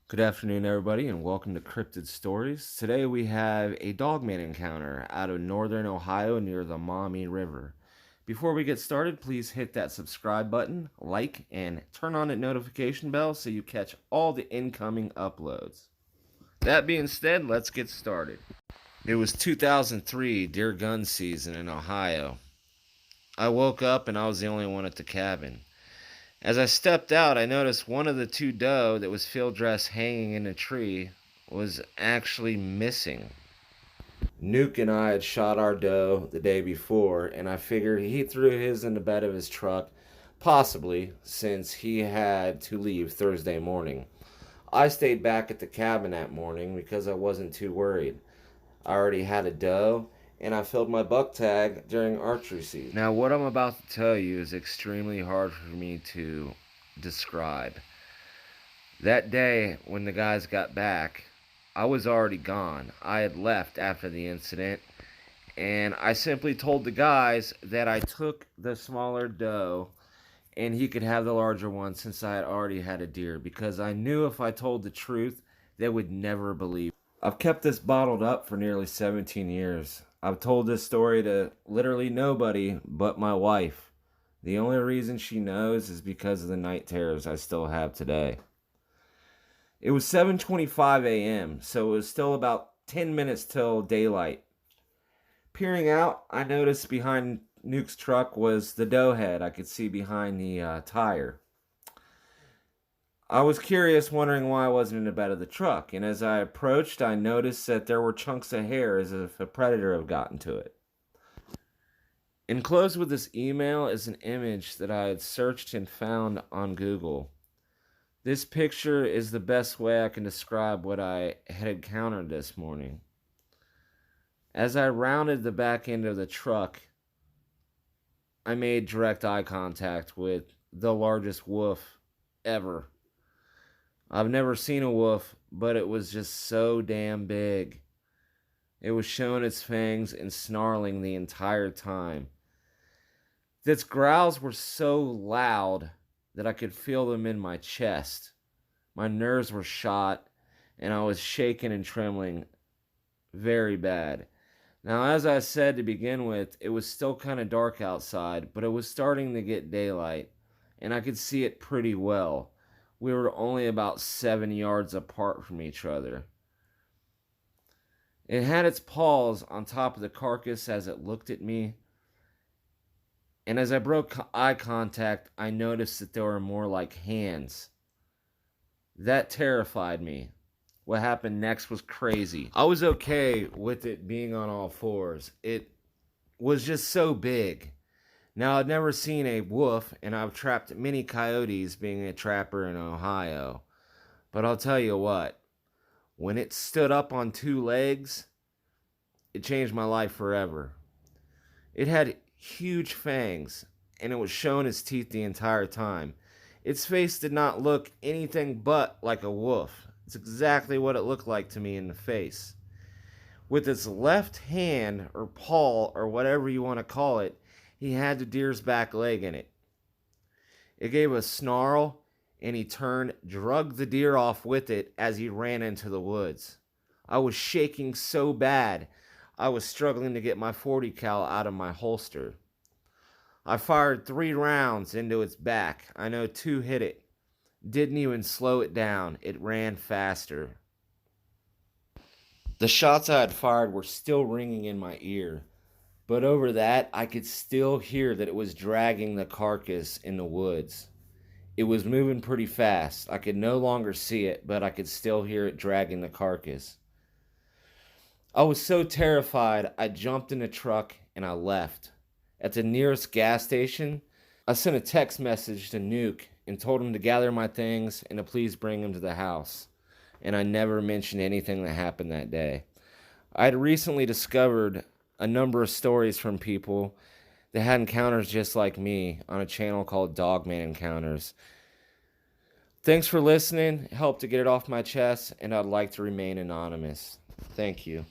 Good afternoon, everybody, and welcome to Cryptid Stories. Today we have a Dogman encounter out of northern Ohio near the Maumee River. Before we get started, please hit that subscribe button, like, and turn on the notification bell so you catch all the incoming uploads. That being said, let's get started. It was 2003 deer gun season in Ohio. I woke up and I was the only one at the cabin. As I stepped out, I noticed one of the two doe that was field dressed hanging in a tree was actually missing. Nuke and I had shot our doe the day before, and I figured he threw his in the bed of his truck, possibly since he had to leave Thursday morning. I stayed back at the cabin that morning because I wasn't too worried. I already had a doe, and I filled my buck tag during archery season. Now, what I'm about to tell you is extremely hard for me to describe. That day, when the guys got back, I was already gone. I had left after the incident, and I simply told the guys that I took the smaller doe and he could have the larger one since I had already had a deer, because I knew if I told the truth, they would never believe. I've kept this bottled up for nearly 17 years. I've told this story to literally nobody but my wife. The only reason she knows is because of the night terrors I still have today. It was 7:25 a.m., so it was still about 10 minutes till daylight. Peering out, I noticed behind Nuke's truck was the doe head I could see behind the tire. I was curious, wondering why I wasn't in the bed of the truck, and as I approached, I noticed that there were chunks of hair as if a predator had gotten to it. Enclosed with this email is an image that I had searched and found on Google. This picture is the best way I can describe what I had encountered this morning. As I rounded the back end of the truck, I made direct eye contact with the largest wolf ever. I've never seen a wolf, but it was just so damn big. It was showing its fangs and snarling the entire time. Its growls were so loud that I could feel them in my chest. My nerves were shot, and I was shaking and trembling very bad. Now, as I said to begin with, it was still kind of dark outside, but it was starting to get daylight, and I could see it pretty well. We were only about 7 yards apart from each other. It had its paws on top of the carcass as it looked at me, and as I broke eye contact, I noticed that there were more like hands. That terrified me. What happened next was crazy. I was okay with it being on all fours. It was just so big. Now, I'd never seen a wolf, and I've trapped many coyotes being a trapper in Ohio. But I'll tell you what, when it stood up on two legs, it changed my life forever. It had huge fangs, and it was showing its teeth the entire time. Its face did not look anything but like a wolf. It's exactly what it looked like to me in the face. With its left hand, or paw, or whatever you want to call it, he had the deer's back leg in it. It gave a snarl, and he turned, drugged the deer off with it as he ran into the woods. I was shaking so bad, I was struggling to get my 40 cal out of my holster. I fired 3 rounds into its back. I know 2 hit it. Didn't even slow it down. It ran faster. The shots I had fired were still ringing in my ear. But over that, I could still hear that it was dragging the carcass in the woods. It was moving pretty fast. I could no longer see it, but I could still hear it dragging the carcass. I was so terrified, I jumped in the truck and I left. At the nearest gas station, I sent a text message to Nuke and told him to gather my things and to please bring them to the house. And I never mentioned anything that happened that day. I had recently discovered a number of stories from people that had encounters just like me on a channel called Dogman Encounters. Thanks for listening. It helped to get it off my chest, and I'd like to remain anonymous. Thank you.